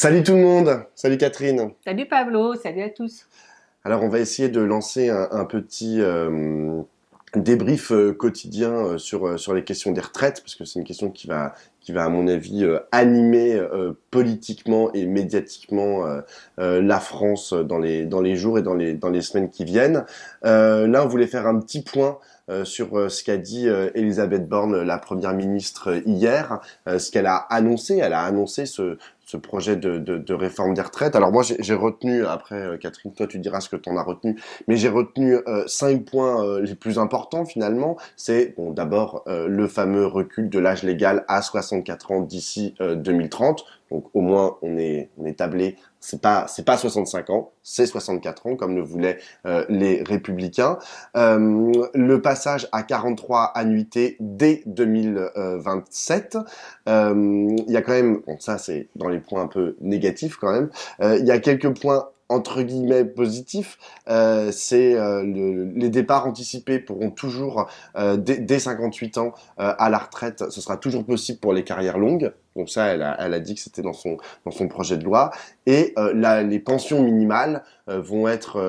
Salut tout le monde, salut Catherine. Salut Pablo, salut à tous. Alors on va essayer de lancer un petit débrief quotidien sur les questions des retraites, parce que c'est une question qui va à mon avis animer politiquement et médiatiquement la France dans les jours et dans les semaines qui viennent. Là on voulait faire un petit point sur ce qu'a dit Elisabeth Borne, la première ministre, hier, ce qu'elle a annoncé. Elle a annoncé ce projet de réforme des retraites. Alors moi, j'ai retenu, après, Catherine, toi, tu diras ce que tu en as retenu, mais j'ai retenu 5 points les plus importants, finalement. C'est, bon, d'abord, le fameux recul de l'âge légal à 64 ans d'ici 2030. Donc, au moins, on est tablé. C'est pas 65 ans, c'est 64 ans, comme le voulaient les Républicains. Le passage à 43 annuités dès 2027. Il y a quand même, bon, ça c'est dans les points un peu négatifs quand même, il y a quelques points entre guillemets positifs, les départs anticipés pourront toujours, dès 58 ans, à la retraite, ce sera toujours possible pour les carrières longues. Donc ça, elle a dit que c'était dans son projet de loi. Et les pensions minimales vont être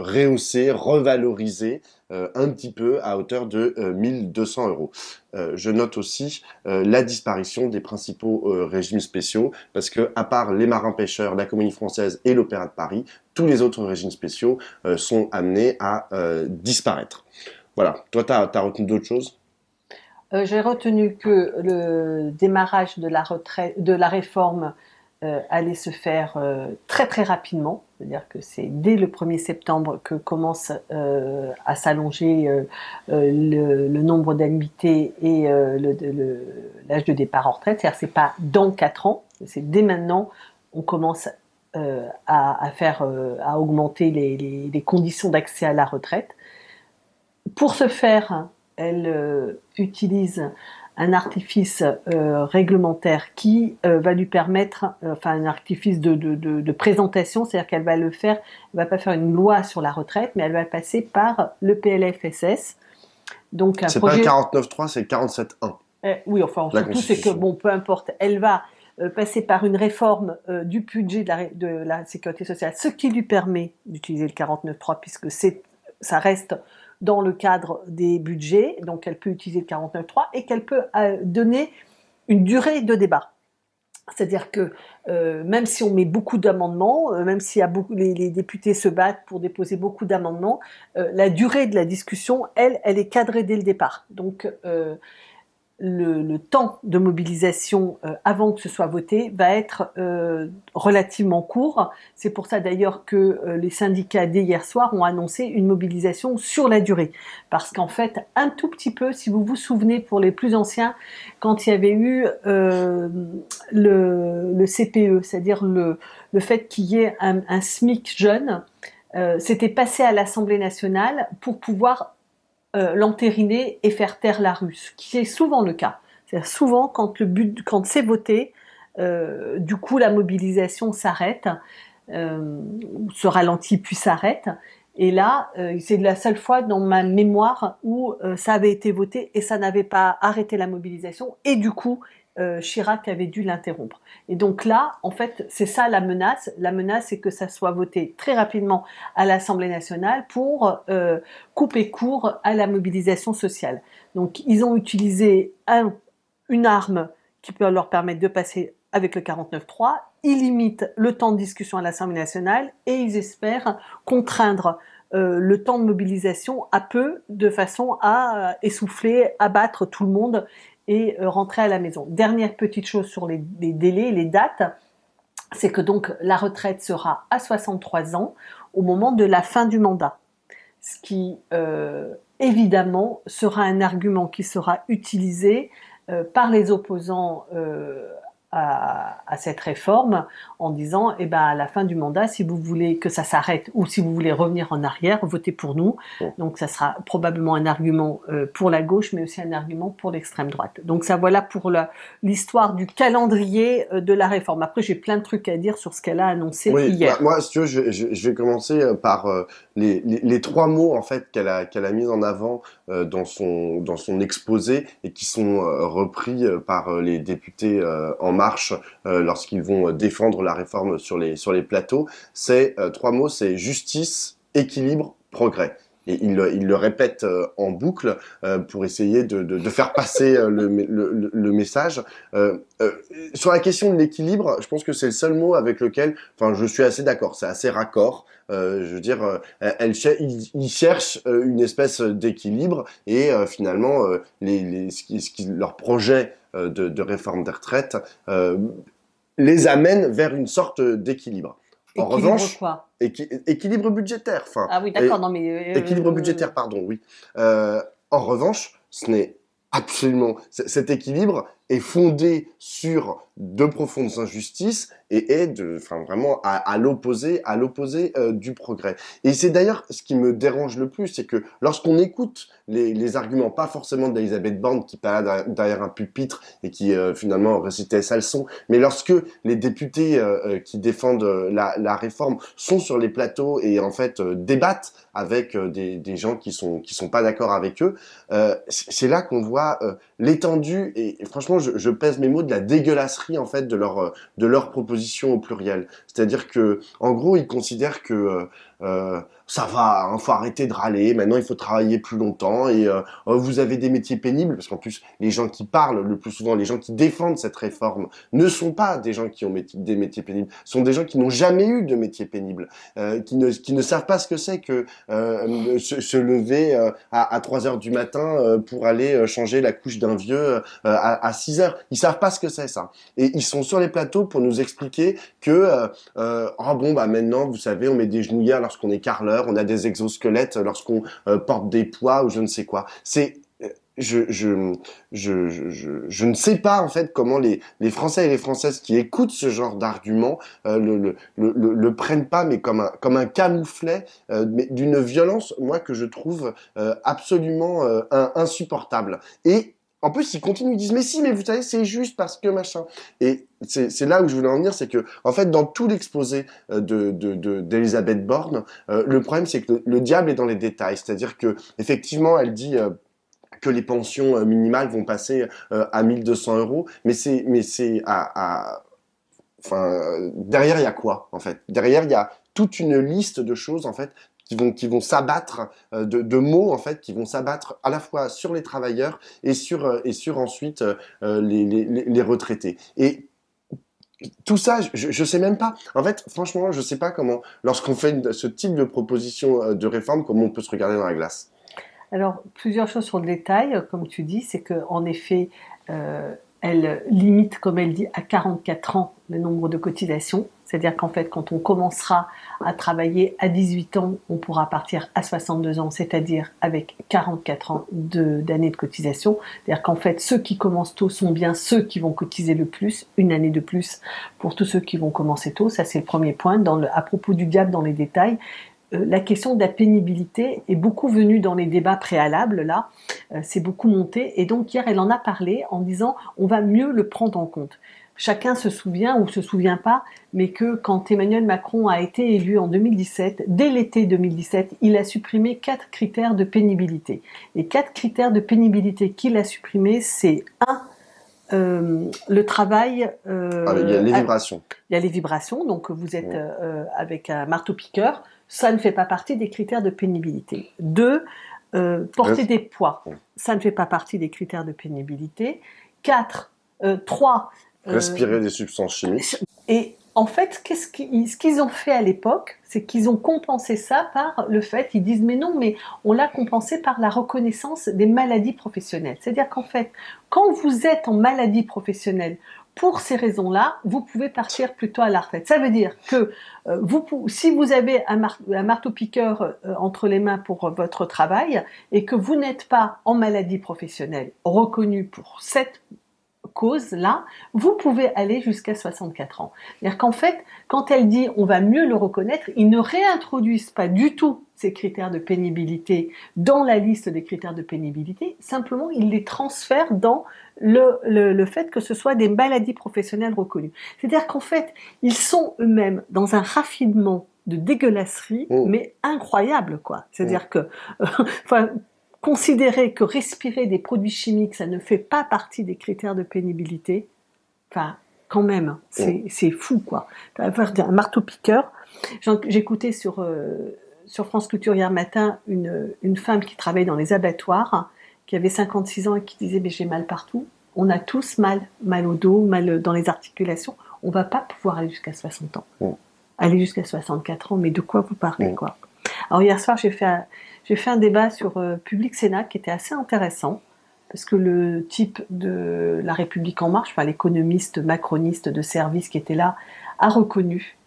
rehaussées, revalorisées un petit peu à hauteur de 1200 euros. Je note aussi la disparition des principaux régimes spéciaux, parce que à part les marins-pêcheurs, la Comédie Française et l'Opéra de Paris, tous les autres régimes spéciaux sont amenés à disparaître. Voilà. Toi, t'as retenu d'autres choses? J'ai retenu que le démarrage de la retraite, de la réforme allait se faire très très rapidement. C'est-à-dire que c'est dès le 1er septembre que commence à s'allonger le nombre d'annuités et l'âge de départ en retraite. C'est-à-dire que c'est pas dans 4 ans, c'est dès maintenant on commence à augmenter les conditions d'accès à la retraite. Pour ce faire, elle utilise un artifice réglementaire qui va lui permettre, enfin un artifice de présentation, c'est-à-dire qu'elle va le faire, elle va pas faire une loi sur la retraite, mais elle va passer par le PLFSS. Donc un C'est pas projet. 49.3, c'est 47.1. Oui, enfin La surtout c'est que Constitution. bon, peu importe, elle va passer par une réforme du budget de la sécurité sociale, ce qui lui permet d'utiliser le 49.3 puisque ça reste dans le cadre des budgets, donc elle peut utiliser le 49.3 et qu'elle peut donner une durée de débat. C'est-à-dire que même si on met beaucoup d'amendements, même s'il y a les députés se battent pour déposer beaucoup d'amendements, la durée de la discussion, elle est cadrée dès le départ. Donc le temps de mobilisation avant que ce soit voté va être relativement court. C'est pour ça d'ailleurs que les syndicats dès hier soir ont annoncé une mobilisation sur la durée. Parce qu'en fait, un tout petit peu, si vous vous souvenez pour les plus anciens, quand il y avait eu le CPE, c'est-à-dire le fait qu'il y ait un SMIC jeune, c'était passé à l'Assemblée nationale pour pouvoir l'entériner et faire taire la rue, ce qui est souvent le cas. C'est-à-dire souvent quand c'est voté, du coup la mobilisation s'arrête, se ralentit puis s'arrête. Et là, c'est la seule fois dans ma mémoire où ça avait été voté et ça n'avait pas arrêté la mobilisation. Et du coup, Chirac avait dû l'interrompre. Et donc là, en fait, c'est ça la menace. La menace, c'est que ça soit voté très rapidement à l'Assemblée nationale pour couper court à la mobilisation sociale. Donc, ils ont utilisé une arme qui peut leur permettre de passer avec le 49.3. Ils limitent le temps de discussion à l'Assemblée nationale et ils espèrent contraindre le temps de mobilisation à peu, de façon à essouffler, abattre tout le monde et rentrer à la maison. Dernière petite chose sur les délais, les dates, c'est que donc la retraite sera à 63 ans au moment de la fin du mandat. Ce qui, évidemment, sera un argument qui sera utilisé par les opposants à cette réforme en disant eh ben à la fin du mandat, si vous voulez que ça s'arrête ou si vous voulez revenir en arrière, votez pour nous. Bon. Donc ça sera probablement un argument pour la gauche mais aussi un argument pour l'extrême droite. Donc ça voilà pour l'histoire du calendrier de la réforme. Après j'ai plein de trucs à dire sur ce qu'elle a annoncé Oui, bah, hier. moi, si tu veux, je vais commencer par les 3 mots en fait qu'elle a mis en avant dans son exposé et qui sont repris par les députés En Marche lorsqu'ils vont défendre la réforme sur les plateaux. C'est 3 mots, c'est justice, équilibre, progrès. Et il le répète en boucle pour essayer de faire passer le message. Sur la question de l'équilibre, je pense que c'est le seul mot avec lequel, enfin, je suis assez d'accord. C'est assez raccord. Je veux dire, ils cherchent une espèce d'équilibre et finalement, leur projet de réforme des retraites les amène vers une sorte d'équilibre. En Équilibre revanche, quoi? équilibre budgétaire, enfin, Ah oui, d'accord, non mais... équilibre budgétaire, pardon, oui. En revanche, ce n'est absolument, cet équilibre est fondé sur de profondes injustices et est enfin vraiment à l'opposé du progrès. Et c'est d'ailleurs ce qui me dérange le plus, c'est que lorsqu'on écoute les arguments, pas forcément d'Elisabeth Borne qui parlait derrière un pupitre et qui finalement récitait sa leçon, mais lorsque les députés qui défendent la réforme sont sur les plateaux et en fait débattent avec des gens qui sont pas d'accord avec eux, c'est là qu'on voit l'étendue et franchement je pèse mes mots de la dégueulasserie en fait de leur proposition au pluriel. C'est-à-dire que en gros ils considèrent que ça va, hein, faut arrêter de râler, maintenant il faut travailler plus longtemps et vous avez des métiers pénibles, parce qu'en plus les gens qui parlent le plus souvent, les gens qui défendent cette réforme ne sont pas des gens qui ont des métiers pénibles, sont des gens qui n'ont jamais eu de métier pénible, qui ne savent pas ce que c'est que se lever à 3 heures du matin pour aller changer la couche d'un vieux à 6 heures. Ils savent pas ce que c'est ça. Et ils sont sur les plateaux pour nous expliquer que oh bon bah maintenant vous savez on met des genouillères lorsqu'on est carreleur, on a des exosquelettes lorsqu'on porte des poids ou je ne sais quoi. C'est je ne sais pas en fait comment les Français et les Françaises qui écoutent ce genre d'arguments le prennent pas mais comme un camouflet mais d'une violence moi que je trouve absolument insupportable. Et en plus, ils continuent, ils disent mais si, mais vous savez, c'est juste parce que machin. Et c'est là où je voulais en venir, c'est que en fait, dans tout l'exposé d'Elisabeth Borne, le problème c'est que le diable est dans les détails. C'est-à-dire que effectivement, elle dit que les pensions minimales vont passer à 1200 euros, mais c'est enfin, derrière il y a quoi en fait? Derrière il y a toute une liste de choses en fait qui vont s'abattre de mots en fait qui vont s'abattre à la fois sur les travailleurs et sur ensuite les retraités. Et tout ça, je sais même pas. En fait, franchement, je sais pas comment, lorsqu'on fait ce type de proposition de réforme, comment on peut se regarder dans la glace. Alors, plusieurs choses sur le détail, comme tu dis, c'est qu'en effet, elle limite, comme elle dit, à 44 ans le nombre de cotisations. C'est-à-dire qu'en fait, quand on commencera à travailler à 18 ans, on pourra partir à 62 ans, c'est-à-dire avec 44 ans d'années de cotisation. C'est-à-dire qu'en fait, ceux qui commencent tôt sont bien ceux qui vont cotiser le plus, une année de plus pour tous ceux qui vont commencer tôt. Ça, c'est le premier point. À propos du diable dans les détails, la question de la pénibilité est beaucoup venue dans les débats préalables, là, c'est beaucoup monté, et donc hier elle en a parlé en disant on va mieux le prendre en compte. Chacun se souvient ou se souvient pas, mais que quand Emmanuel Macron a été élu en 2017, dès l'été 2017, il a supprimé 4 critères de pénibilité. Les 4 critères de pénibilité qu'il a supprimés, c'est 1, le travail... Il y a les vibrations. Il y a les vibrations, donc vous êtes avec un marteau-piqueur, ça ne fait pas partie des critères de pénibilité. 2, porter des poids, ça ne fait pas partie des critères de pénibilité. 3... respirer des substances chimiques. Et en fait, ce qu'ils ont fait à l'époque, c'est qu'ils ont compensé ça par le fait, ils disent mais non, mais on l'a compensé par la reconnaissance des maladies professionnelles. C'est-à-dire qu'en fait, quand vous êtes en maladie professionnelle, pour ces raisons-là, vous pouvez partir plutôt à la retraite. Ça veut dire que si vous avez un marteau-piqueur entre les mains pour votre travail et que vous n'êtes pas en maladie professionnelle reconnue pour cette cause-là, vous pouvez aller jusqu'à 64 ans. C'est-à-dire qu'en fait, quand elle dit on va mieux le reconnaître, ils ne réintroduisent pas du tout ces critères de pénibilité dans la liste des critères de pénibilité, simplement ils les transfèrent dans le fait que ce soit des maladies professionnelles reconnues. C'est-à-dire qu'en fait, ils sont eux-mêmes dans un raffinement de dégueulasserie, mais incroyable, quoi. C'est-à-dire que, considérer que respirer des produits chimiques, ça ne fait pas partie des critères de pénibilité, enfin, quand même, c'est fou, quoi. Un marteau-piqueur. J'écoutais sur France Culture hier matin une femme qui travaille dans les abattoirs, qui avait 56 ans et qui disait, mais j'ai mal partout. On a tous mal au dos, mal dans les articulations. On va pas pouvoir aller jusqu'à 60 ans. Aller jusqu'à 64 ans, mais de quoi vous parlez, quoi? Alors hier soir, j'ai fait un débat sur Public Sénat qui était assez intéressant, parce que le type de La République En Marche, enfin l'économiste macroniste de service qui était là, a reconnu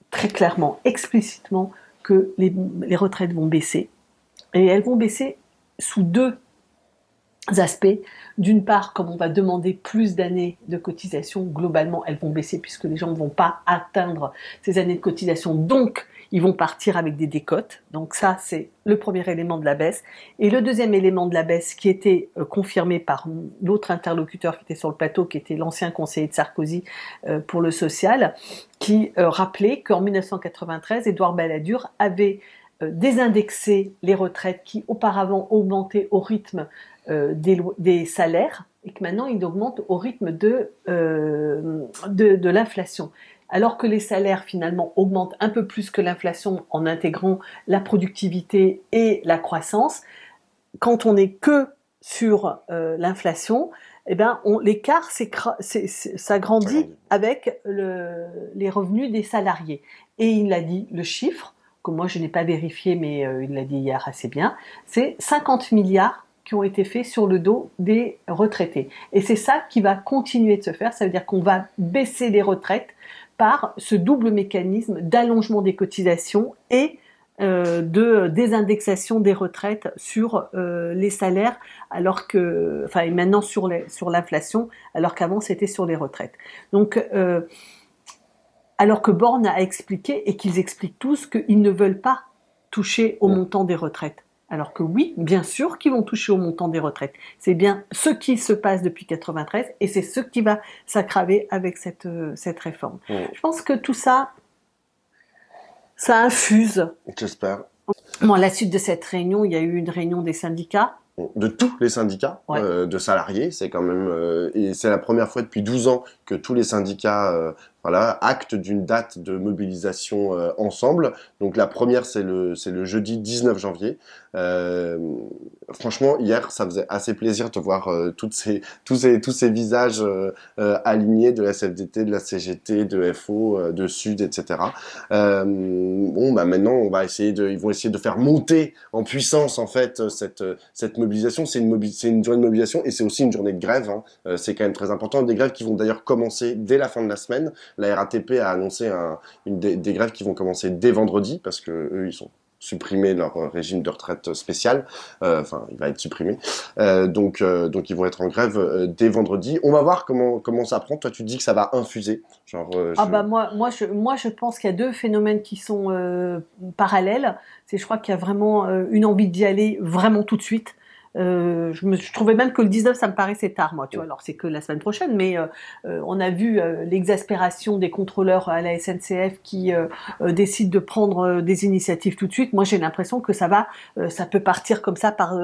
très clairement, explicitement, que les retraites vont baisser. Et elles vont baisser sous deux aspects. D'une part, comme on va demander plus d'années de cotisation, globalement, elles vont baisser puisque les gens ne vont pas atteindre ces années de cotisation. Donc, ils vont partir avec des décotes. Donc ça, c'est le premier élément de la baisse. Et le deuxième élément de la baisse, qui était confirmé par l'autre interlocuteur qui était sur le plateau, qui était l'ancien conseiller de Sarkozy pour le social, qui rappelait qu'en 1993, Édouard Balladur avait désindexé les retraites qui auparavant augmentaient au rythme des salaires et que maintenant ils augmentent au rythme de l'inflation. Alors que les salaires finalement augmentent un peu plus que l'inflation en intégrant la productivité et la croissance, quand on n'est que sur l'inflation, eh ben l'écart s'agrandit avec les revenus des salariés. Et il a dit le chiffre, que moi je n'ai pas vérifié, mais il l'a dit hier assez bien, c'est 50 milliards qui ont été faits sur le dos des retraités. Et c'est ça qui va continuer de se faire, ça veut dire qu'on va baisser les retraites par ce double mécanisme d'allongement des cotisations et de désindexation des retraites sur les salaires, alors que, enfin, et maintenant sur l'inflation, alors qu'avant c'était sur les retraites. Donc, alors que Borne a expliqué, et qu'ils expliquent tous, qu'ils ne veulent pas toucher au montant des retraites. Alors que oui, bien sûr qu'ils vont toucher au montant des retraites. C'est bien ce qui se passe depuis 93 et c'est ce qui va s'aggraver avec cette réforme. Je pense que tout ça, ça infuse. J'espère. Bon, à la suite de cette réunion, il y a eu une réunion des syndicats. De tous les syndicats de salariés, c'est quand même et c'est la première fois depuis 12 ans que tous les syndicats actent d'une date de mobilisation ensemble. Donc la première c'est le jeudi 19 janvier. Franchement hier ça faisait assez plaisir de voir tous ces visages alignés de la CFDT, de la CGT, de FO, de Sud, etc. Bon bah maintenant ils vont essayer de faire monter en puissance en fait cette mobilisation. C'est une journée de mobilisation et c'est aussi une journée de grève. C'est quand même très important. Des grèves qui vont d'ailleurs commencer dès la fin de la semaine. La RATP a annoncé des grèves qui vont commencer dès vendredi parce que eux ils sont supprimés leur régime de retraite spécial. Enfin, il va être supprimé. Donc ils vont être en grève dès vendredi. On va voir comment ça prend. Toi, tu dis que ça va infuser. Genre, moi je pense qu'il y a deux phénomènes qui sont parallèles. Je crois qu'il y a vraiment une envie d'y aller vraiment tout de suite. Je trouvais même que le 19 ça me paraissait tard, moi, tu vois. Alors c'est que la semaine prochaine, mais on a vu l'exaspération des contrôleurs à la SNCF qui décident de prendre des initiatives tout de suite. Moi j'ai l'impression que ça peut partir comme ça par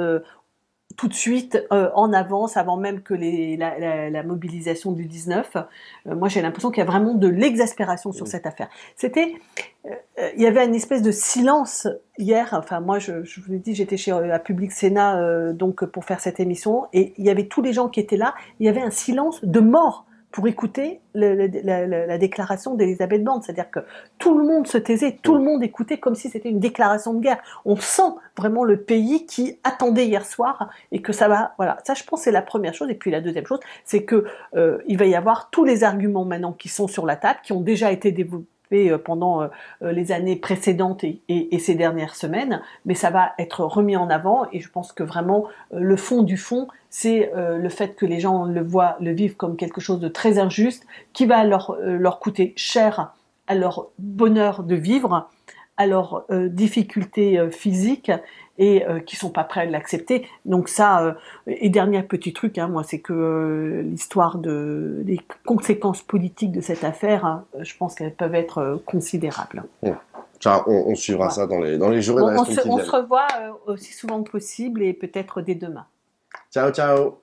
tout de suite en avance, avant même que la mobilisation du 19. Moi, j'ai l'impression qu'il y a vraiment de l'exaspération sur cette affaire. Il y avait une espèce de silence hier. Enfin, moi, je vous l'ai dit, j'étais à Public Sénat donc pour faire cette émission, et il y avait tous les gens qui étaient là. Il y avait un silence de mort pour écouter la déclaration d'Elisabeth Borne. C'est-à-dire que tout le monde se taisait, tout le monde écoutait comme si c'était une déclaration de guerre. On sent vraiment le pays qui attendait hier soir et que ça va... Voilà, ça je pense c'est la première chose. Et puis la deuxième chose, c'est que il va y avoir tous les arguments maintenant qui sont sur la table, qui ont déjà été développés pendant les années précédentes et ces dernières semaines, mais ça va être remis en avant et je pense que vraiment le fond du fond, c'est le fait que les gens le vivent comme quelque chose de très injuste, qui va leur coûter cher à leur bonheur de vivre, à leurs difficultés physiques et qui sont pas prêts à l'accepter. Donc ça, et dernier petit truc, moi, c'est que l'histoire des conséquences politiques de cette affaire, je pense qu'elles peuvent être considérables. Ça, on suivra ça dans les jours et dans les semaines qui viennent. On se revoit aussi souvent que possible et peut-être dès demain. Ciao, ciao.